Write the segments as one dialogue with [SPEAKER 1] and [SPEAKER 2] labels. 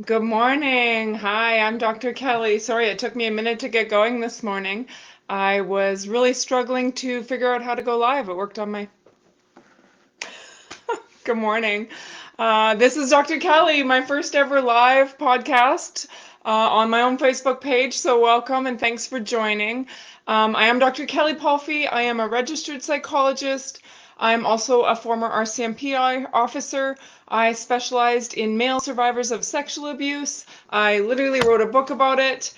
[SPEAKER 1] Good morning. Hi, I'm Dr. Kelly. Sorry, it took me a minute to get going this morning. I was really struggling to figure out how to go live. It worked on my. Good morning. This is Dr. Kelly, my first ever live podcast on my own Facebook page. So, welcome and thanks for joining. I am Dr. Kelly Palfy. I am a registered psychologist. I'm also a former RCMP officer. I specialized in male survivors of sexual abuse. I literally wrote a book about it.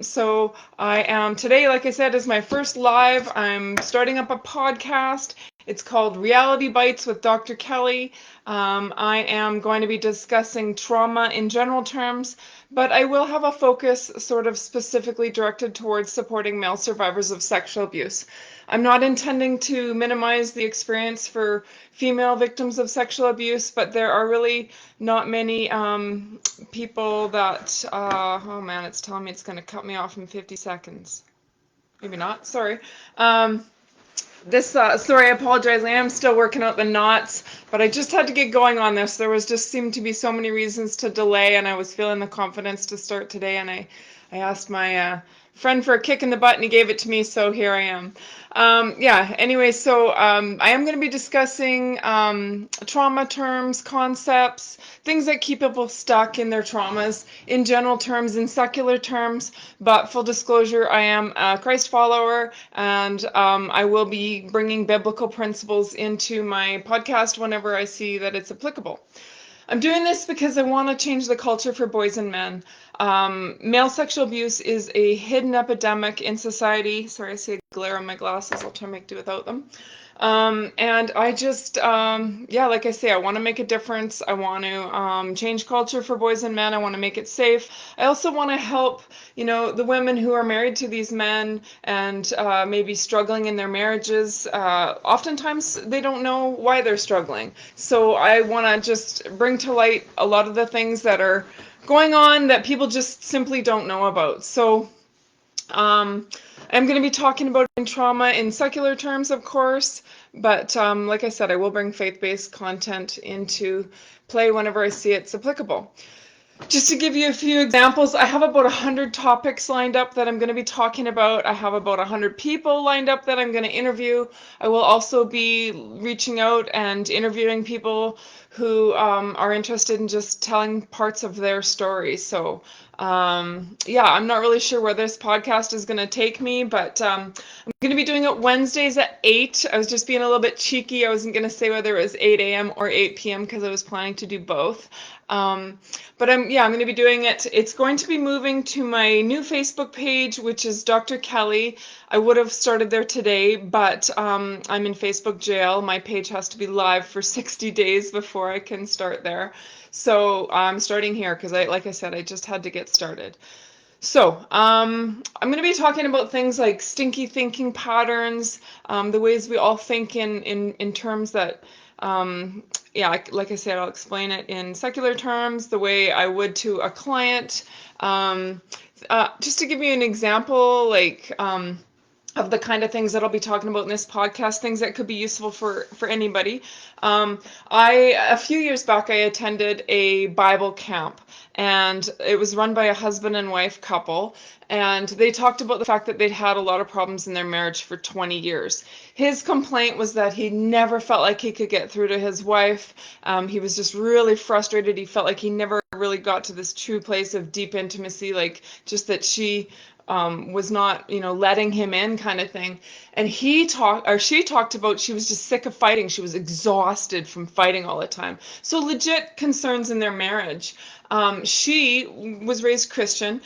[SPEAKER 1] So I am today, like I said, is my first live. I'm starting up a podcast. It's called Reality Bites with Dr. Kelly. I am going to be discussing trauma in general terms, but I will have a focus sort of specifically directed towards supporting male survivors of sexual abuse. I'm not intending to minimize the experience for female victims of sexual abuse, but there are really not many people that, oh man, it's telling me it's going to cut me off in 50 seconds. Maybe not, sorry. Sorry, I apologize. I am still working out the knots, but I just had to get going on this. There was just seemed to be so many reasons to delay, and I was feeling the confidence to start today, and I asked my friend for a kick in the butt, and he gave it to me, so here I am. Yeah, anyway, so I am going to be discussing trauma terms, concepts, things that keep people stuck in their traumas in general terms, in secular terms, but full disclosure, I am a Christ follower, and I will be bringing biblical principles into my podcast whenever I see that it's applicable. I'm doing this because I want to change the culture for boys and men. Male sexual abuse is a hidden epidemic in society. Sorry, I see a glare on my glasses. I'll try to make do without them. And I just, yeah, like I say, I want to make a difference. I want to change culture for boys and men. I want to make it safe. I also want to help, the women who are married to these men and maybe struggling in their marriages. Oftentimes, they don't know why they're struggling. So I want to just bring to light a lot of the things that are going on that people just simply don't know about. So I'm going to be talking about trauma in secular terms, of course, but like I said, I will bring faith-based content into play whenever I see it's applicable. Just to give you a few examples, I have about 100 topics lined up that I'm going to be talking about. I have about 100 people lined up that I'm going to interview. I will also be reaching out and interviewing people who are interested in just telling parts of their story. So, yeah, I'm not really sure where this podcast is going to take me, but I'm going to be doing it Wednesdays at 8. I was just being a little bit cheeky. I wasn't going to say whether it was 8 a.m. or 8 p.m. because I was planning to do both. But I'm going to be doing it. It's going to be moving to my new Facebook page, which is Dr. Kelly. I would have started there today, but I'm in Facebook jail. My page has to be live for 60 days before I can start there. So I'm starting here because like I said, I just had to get started. So, I'm going to be talking about things like stinky thinking patterns, the ways we all think in terms that, yeah, like I said, I'll explain it in secular terms, the way I would to a client. Just to give you an example, like, of the kind of things that I'll be talking about in this podcast, things that could be useful for anybody. A few years back, I attended a Bible camp, and it was run by a husband and wife couple, and they talked about the fact that they'd had a lot of problems in their marriage for 20 years. His complaint was that he never felt like he could get through to his wife. He was just really frustrated. He felt like he never really got to this true place of deep intimacy, like just that she was not, letting him in kind of thing. And she talked about she was just sick of fighting. She was exhausted from fighting all the time. So legit concerns in their marriage. She was raised Christian.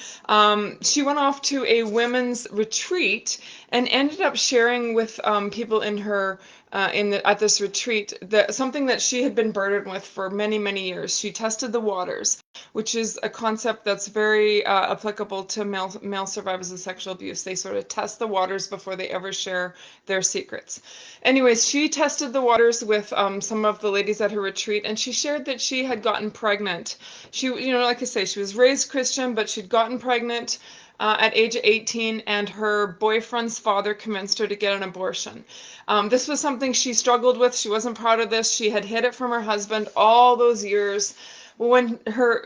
[SPEAKER 1] She went off to a women's retreat and ended up sharing with people in her at this retreat that something that she had been burdened with for many, many years. She tested the waters, which is a concept that's very applicable to male survivors of sexual abuse. They sort of test the waters before they ever share their secrets. Anyways, she tested the waters with some of the ladies at her retreat, and she shared that she had gotten pregnant. She, like I say, she was raised Christian, but she'd gotten pregnant at age 18, and her boyfriend's father convinced her to get an abortion. This was something she struggled with. She wasn't proud of this. She had hid it from her husband all those years. Well,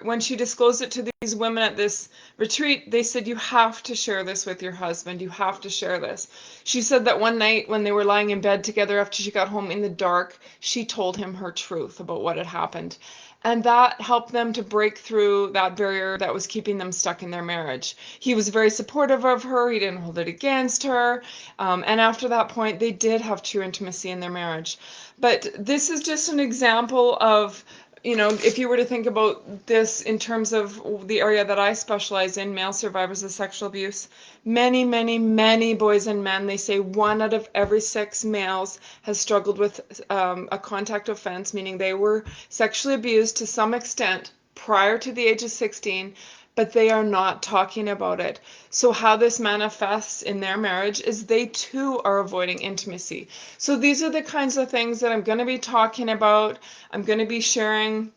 [SPEAKER 1] when she disclosed it to these women at this retreat, they said, you have to share this with your husband. You have to share this. She said that one night when they were lying in bed together after she got home in the dark, she told him her truth about what had happened. And that helped them to break through that barrier that was keeping them stuck in their marriage. He was very supportive of her. He didn't hold it against her. And after that point, they did have true intimacy in their marriage. But this is just an example of, if you were to think about this in terms of the area that I specialize in, male survivors of sexual abuse, many, many, many boys and men, they say 1 out of every 6 males has struggled with a contact offense, meaning they were sexually abused to some extent prior to the age of 16, but they are not talking about it. So how this manifests in their marriage is they too are avoiding intimacy. So these are the kinds of things that I'm going to be talking about. I'm going to be sharing,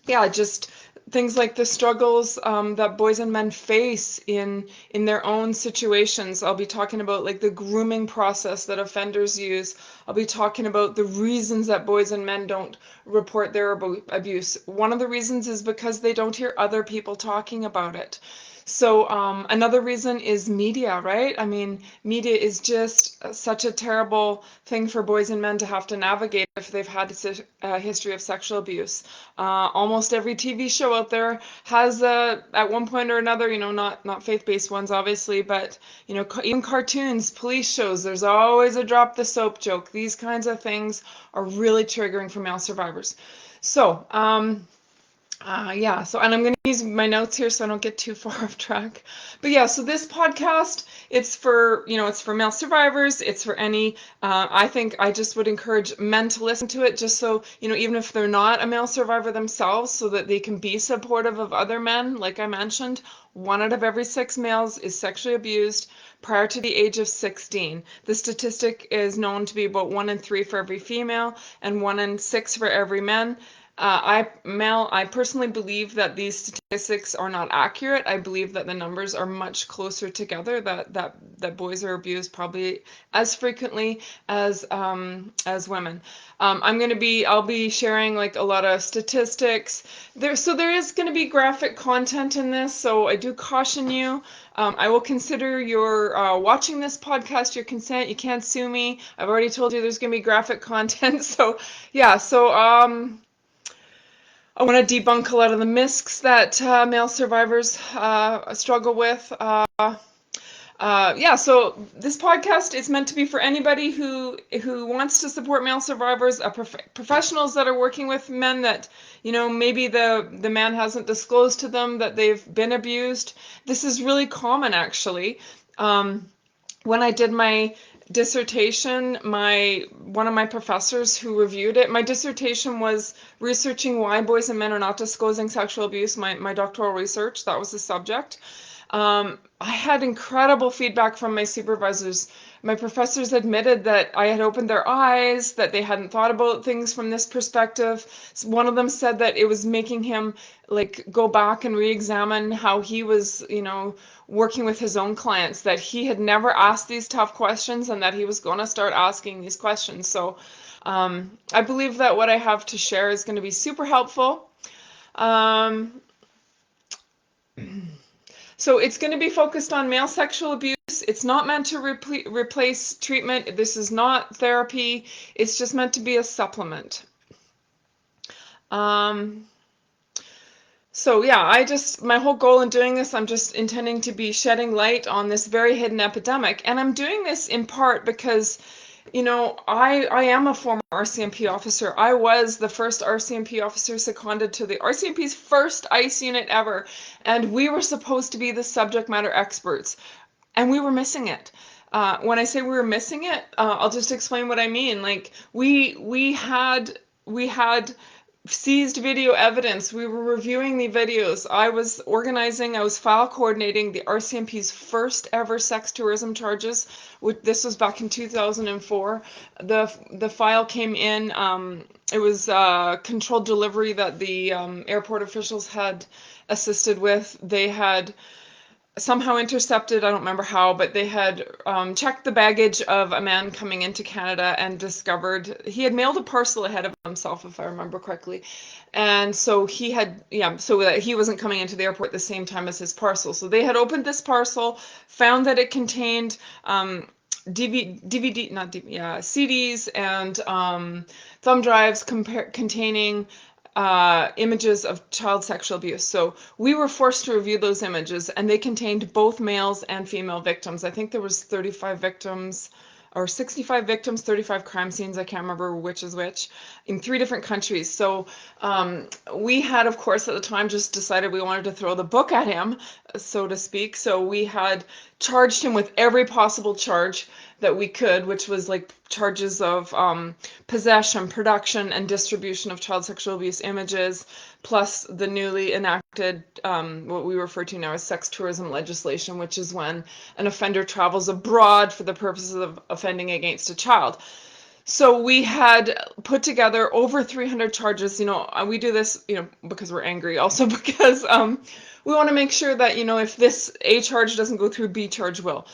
[SPEAKER 1] just things like the struggles that boys and men face in their own situations. I'll be talking about like the grooming process that offenders use. I'll be talking about the reasons that boys and men don't report their abuse. One of the reasons is because they don't hear other people talking about it. So another reason is media, right? I mean, media is just such a terrible thing for boys and men to have to navigate if they've had a history of sexual abuse. Almost every TV show out there has at one point or another, not faith-based ones obviously, but even cartoons, police shows, there's always a drop the soap joke. These kinds of things are really triggering for male survivors. So, and I'm going to use my notes here so I don't get too far off track. But so this podcast, it's for male survivors. It's for any, I think I just would encourage men to listen to it just so, even if they're not a male survivor themselves, so that they can be supportive of other men. Like I mentioned, 1 out of every 6 males is sexually abused prior to the age of 16. The statistic is known to be about 1 in 3 for every female and 1 in 6 for every man. I personally believe that these statistics are not accurate. I believe that the numbers are much closer together, that boys are abused probably as frequently as women. I'll be sharing like a lot of statistics. There is going to be graphic content in this, so I do caution you. I will consider your watching this podcast your consent. You can't sue me. I've already told you there's going to be graphic content. I want to debunk a lot of the myths that male survivors struggle with. So this podcast is meant to be for anybody who wants to support male survivors, professionals that are working with men that, maybe the man hasn't disclosed to them that they've been abused. This is really common, actually. When I did my dissertation, one of my professors who reviewed it, my dissertation was researching why boys and men are not disclosing sexual abuse, my doctoral research, that was the subject. I had incredible feedback from my supervisors. My professors admitted that I had opened their eyes, that they hadn't thought about things from this perspective. One of them said that it was making him like go back and re-examine how he was, working with his own clients, that he had never asked these tough questions and that he was going to start asking these questions. So I believe that what I have to share is going to be super helpful. So it's going to be focused on male sexual abuse. It's not meant to replace treatment. This is not therapy. It's just meant to be a supplement. My whole goal in doing this, I'm just intending to be shedding light on this very hidden epidemic. And I'm doing this in part because, I am a former RCMP officer. I was the first RCMP officer seconded to the RCMP's first ICE unit ever. And we were supposed to be the subject matter experts. And we were missing it. When I say we were missing it, I'll just explain what I mean. Like, we had seized video evidence. We were reviewing the videos. I was file coordinating the RCMP's first ever sex tourism charges. This was back in 2004. The file came in. It was controlled delivery that the airport officials had assisted with. They had somehow intercepted, I don't remember how, but they had checked the baggage of a man coming into Canada and discovered he had mailed a parcel ahead of himself, if I remember correctly. And so he had, yeah, so that he wasn't coming into the airport at the same time as his parcel. So they had opened this parcel, found that it contained DVD, not DVD, yeah, CDs and thumb drives containing images of child sexual abuse. So we were forced to review those images, and they contained both males and female victims. I think there was 35 victims or 65 victims, 35 crime scenes. I can't remember which is which, in 3 different countries. So we had, of course, at the time just decided we wanted to throw the book at him, so to speak. So we had charged him with every possible charge that we could, which was like charges of possession, production, and distribution of child sexual abuse images, plus the newly enacted, what we refer to now as sex tourism legislation, which is when an offender travels abroad for the purposes of offending against a child. So we had put together over 300 charges. We do this, because we're angry, also because we want to make sure that, if this A charge doesn't go through, B charge will.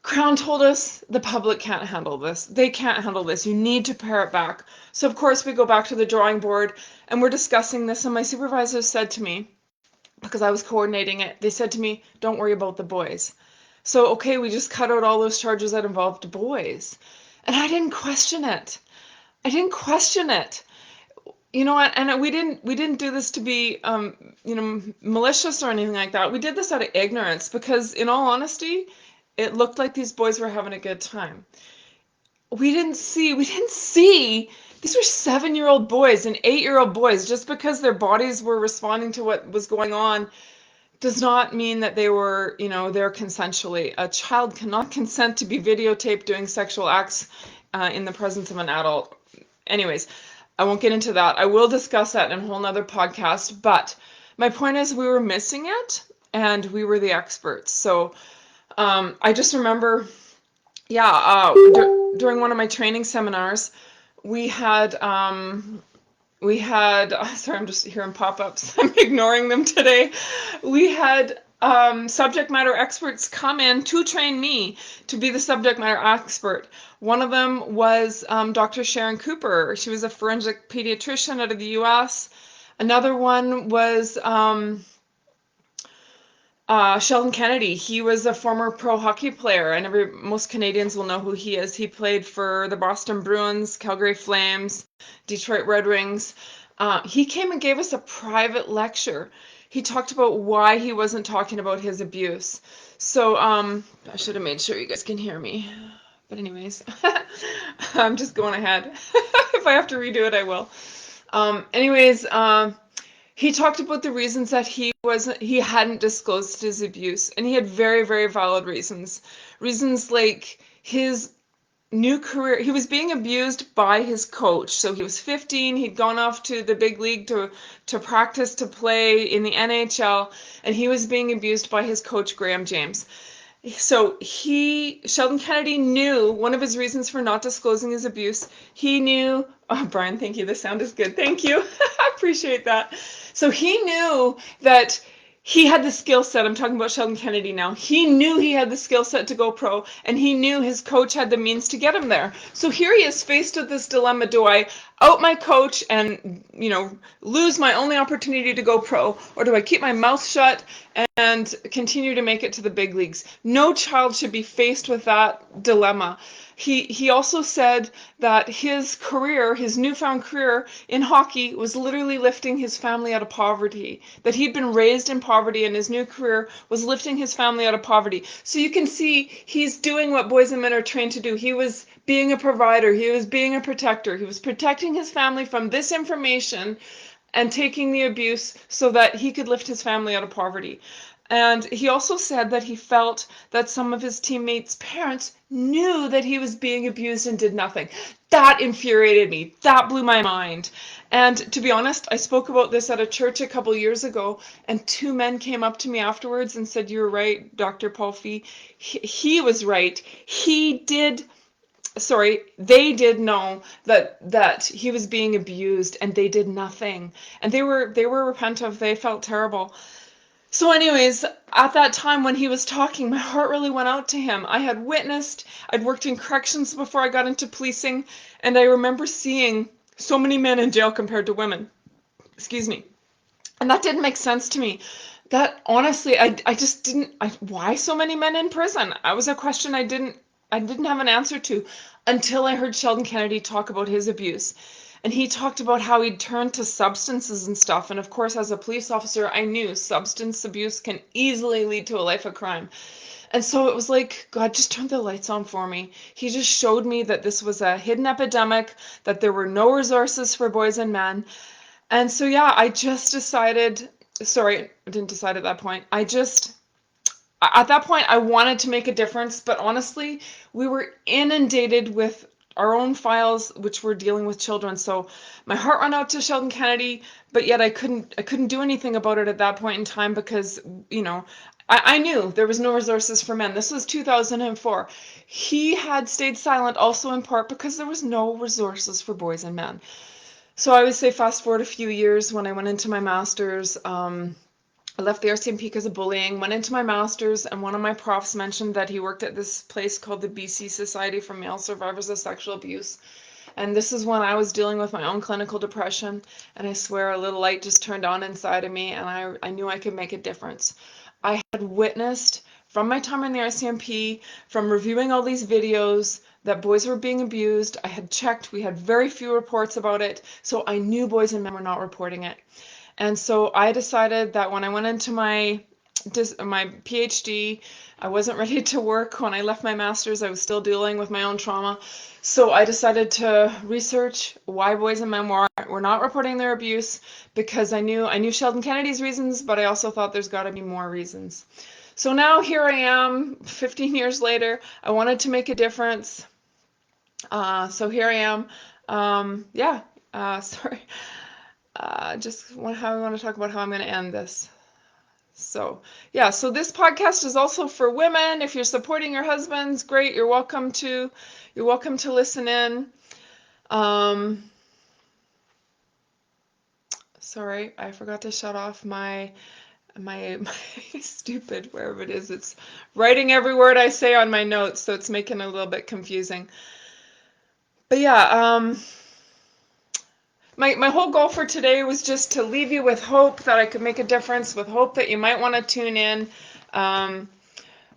[SPEAKER 1] Crown told us the public can't handle this. They can't handle this. You need to pare it back. So, of course, we go back to the drawing board and we're discussing this. And my supervisors said to me, because I was coordinating it, they said to me, don't worry about the boys. So, okay, we just cut out all those charges that involved boys. And I didn't question it. I didn't question it. And we didn't do this to be, malicious or anything like that. We did this out of ignorance because, in all honesty, it looked like these boys were having a good time. We didn't see, these were 7-year-old boys and 8-year-old boys. Just because their bodies were responding to what was going on does not mean that they were, there consensually. A child cannot consent to be videotaped doing sexual acts in the presence of an adult. Anyways, I won't get into that. I will discuss that in a whole nother podcast. But my point is we were missing it and we were the experts. So I just remember, during one of my training seminars, we had, sorry, I'm just hearing pop-ups. I'm ignoring them today. We had subject matter experts come in to train me to be the subject matter expert. One of them was Dr. Sharon Cooper. She was a forensic pediatrician out of the US. Another one was Sheldon Kennedy. He was a former pro hockey player, and most Canadians will know who he is. He played for the Boston Bruins, Calgary Flames, Detroit Red Wings. He came and gave us a private lecture. He talked about why he wasn't talking about his abuse. So I should have made sure you guys can hear me. But anyways, I'm just going ahead. If I have to redo it, I will. He talked about the reasons that he hadn't disclosed his abuse, and he had very, very valid reasons. Reasons like his new career. He was being abused by his coach. So he was 15, he'd gone off to the big league to practice to play in the NHL, and he was being abused by his coach, Graham James. So Sheldon Kennedy knew one of his reasons for not disclosing his abuse. He knew, oh, Brian, thank you. The sound is good. Thank you. I appreciate that. So he knew that he had the skill set. I'm talking about Sheldon Kennedy now. He knew he had the skill set to go pro, and he knew his coach had the means to get him there. So here he is faced with this dilemma. Do I out my coach and, lose my only opportunity to go pro, or do I keep my mouth shut and continue to make it to the big leagues? No child should be faced with that dilemma. He also said that his career, his newfound career in hockey, was literally lifting his family out of poverty. That he'd been raised in poverty, and his new career was lifting his family out of poverty. So you can see he's doing what boys and men are trained to do. He was being a provider. He was being a protector. He was protecting his family from this information and taking the abuse so that he could lift his family out of poverty. And he also said that he felt that some of his teammates' parents knew that he was being abused and did nothing. That infuriated me. That blew my mind. And to be honest, I spoke about this at a church a couple years ago, and 2 men came up to me afterwards and said, "You're right, Dr. Paul Fee. He was right. They did know that he was being abused, and they did nothing. And they were repentant. They felt terrible." So anyways, at that time when he was talking, my heart really went out to him. I'd worked in corrections before I got into policing, and I remember seeing so many men in jail compared to women. Excuse me. And that didn't make sense to me. That honestly, I just didn't. Why so many men in prison? That was a question I didn't have an answer to until I heard Sheldon Kennedy talk about his abuse. And he talked about how he'd turned to substances and stuff. And of course, as a police officer, I knew substance abuse can easily lead to a life of crime. And so it was like God just turned the lights on for me. He just showed me that this was a hidden epidemic, that there were no resources for boys and men. And so, yeah, I just decided, sorry, I didn't decide at that point. At that point, I wanted to make a difference, but honestly, we were inundated with our own files, which were dealing with children. So my heart went out to Sheldon Kennedy, but yet I couldn't do anything about it at that point in time because, I knew there was no resources for men. This was 2004. He had stayed silent also in part because there was no resources for boys and men. So I would say fast forward a few years when I went into my master's. I left the RCMP because of bullying, went into my master's, and one of my profs mentioned that he worked at this place called the BC Society for Male Survivors of Sexual Abuse. And this is when I was dealing with my own clinical depression, and I swear a little light just turned on inside of me, and I knew I could make a difference. I had witnessed from my time in the RCMP, from reviewing all these videos, that boys were being abused. I had checked, we had very few reports about it, so I knew boys and men were not reporting it. And so I decided that when I went into my PhD, I wasn't ready to work. When I left my master's, I was still dealing with my own trauma. So I decided to research why boys and men were not reporting their abuse, because I knew Sheldon Kennedy's reasons, but I also thought there's got to be more reasons. So now here I am, 15 years later. I wanted to make a difference. So here I am. Yeah. Sorry. How I want to talk about how I'm going to end this. So, yeah, so this podcast is also for women. If you're supporting your husbands, great. You're welcome to listen in. Sorry, I forgot to shut off my stupid, wherever it is. It's writing every word I say on my notes, so it's making it a little bit confusing. But yeah, my whole goal for today was just to leave you with hope that I could make a difference, with hope that you might want to tune in.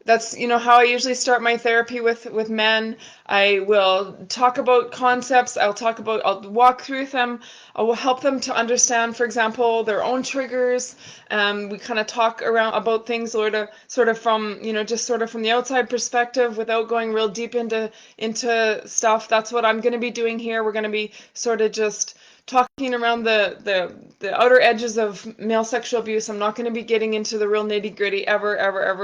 [SPEAKER 1] That's how I usually start my therapy with men. I will talk about concepts. I'll walk through them. I will help them to understand, for example, their own triggers. We kind of talk around about things sort of from the outside perspective without going real deep into stuff. That's what I'm going to be doing here. We're going to be sort of just talking around the outer edges of male sexual abuse. I'm not going to be getting into the real nitty gritty ever.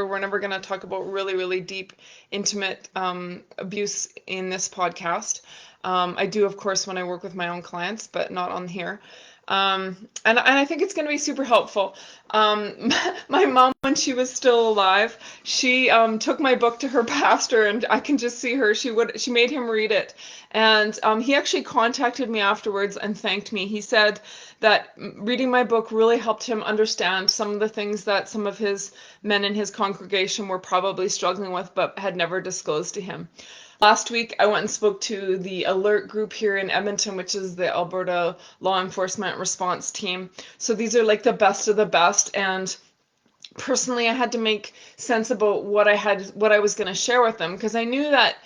[SPEAKER 1] We're never going to talk about really, really deep, intimate abuse in this podcast. I do, of course, when I work with my own clients, but not on here. And I think it's going to be super helpful. My mom, when she was still alive, she took my book to her pastor, and I can just see her. She made him read it, and he actually contacted me afterwards and thanked me. He said that reading my book really helped him understand some of the things that some of his men in his congregation were probably struggling with, but had never disclosed to him. Last week, I went and spoke to the alert group here in Edmonton, which is the Alberta Law Enforcement Response Team. So these are like the best of the best. And personally, I had to make sense about what I was going to share with them, because I knew that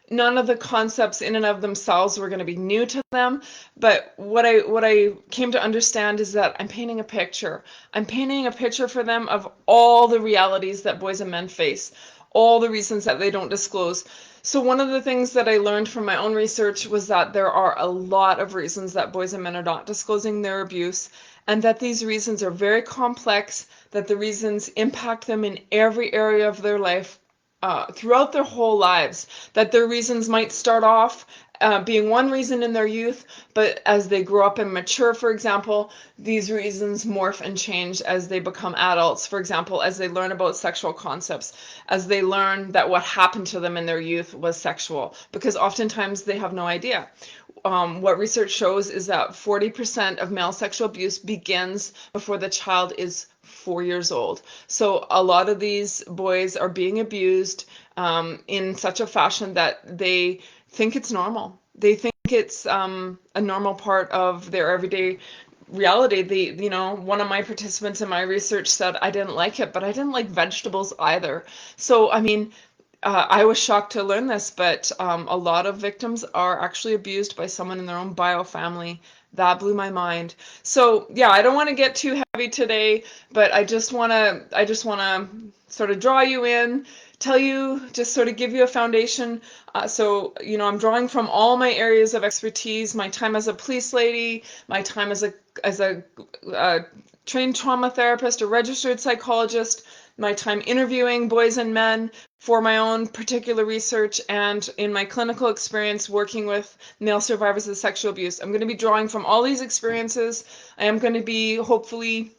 [SPEAKER 1] none of the concepts in and of themselves were going to be new to them. But what I came to understand is that I'm painting a picture. I'm painting a picture for them of all the realities that boys and men face, all the reasons that they don't disclose. So one of the things that I learned from my own research was that there are a lot of reasons that boys and men are not disclosing their abuse, and that these reasons are very complex, that the reasons impact them in every area of their life, throughout their whole lives, that their reasons might start off being one reason in their youth, but as they grow up and mature, for example, these reasons morph and change as they become adults. For example, as they learn about sexual concepts, as they learn that what happened to them in their youth was sexual, because oftentimes they have no idea. What research shows is that 40% of male sexual abuse begins before the child is 4 years old. So a lot of these boys are being abused in such a fashion that they think it's normal. They think it's a normal part of their everyday reality. One of my participants in my research said, I didn't like it, but I didn't like vegetables either. So, I mean, I was shocked to learn this, but a lot of victims are actually abused by someone in their own bio family. That blew my mind. So yeah, I don't want to get too heavy today, but I just want to sort of draw you in, tell you, just sort of give you a foundation. I'm drawing from all my areas of expertise: my time as a police lady, my time as a trained trauma therapist, a registered psychologist, my time interviewing boys and men for my own particular research, and in my clinical experience working with male survivors of sexual abuse. I'm going to be drawing from all these experiences. I am going to be hopefully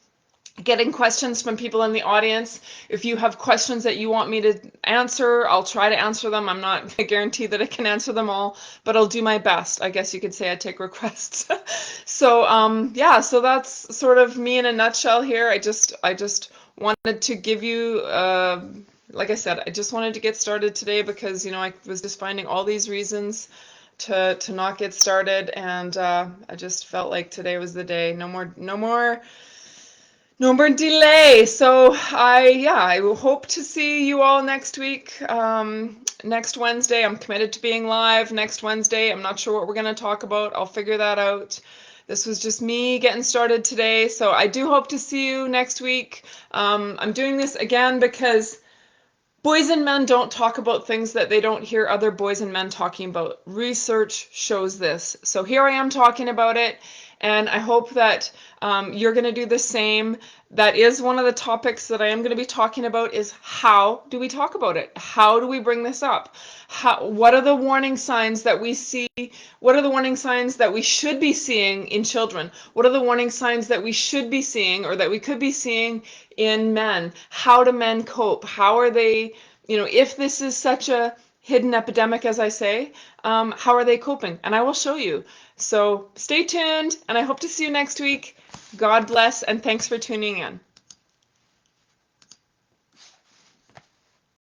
[SPEAKER 1] getting questions from people in the audience. If you have questions that you want me to answer, I'll try to answer them. I'm not guaranteed that I can answer them all, but I'll do my best. I guess you could say I take requests. So that's sort of me in a nutshell here. I just wanted to give you like I said, I just wanted to get started today because I was just finding all these reasons to not get started, and I just felt like today was the day. No more delay. So I will hope to see you all next week. Next Wednesday, I'm committed to being live next Wednesday. I'm not sure what we're going to talk about. I'll figure that out. This was just me getting started today. So I do hope to see you next week. I'm doing this again because boys and men don't talk about things that they don't hear other boys and men talking about. Research shows this. So here I am talking about it, and I hope that you're going to do the same. That is one of the topics that I am going to be talking about, is how do we talk about it? How do we bring this up? What are the warning signs that we see? What are the warning signs that we should be seeing in children? What are the warning signs that we should be seeing, or that we could be seeing in men? How do men cope? How are they, if this is such a hidden epidemic, as I say, how are they coping? And I will show you. So stay tuned, and I hope to see you next week. God bless, and thanks for tuning in.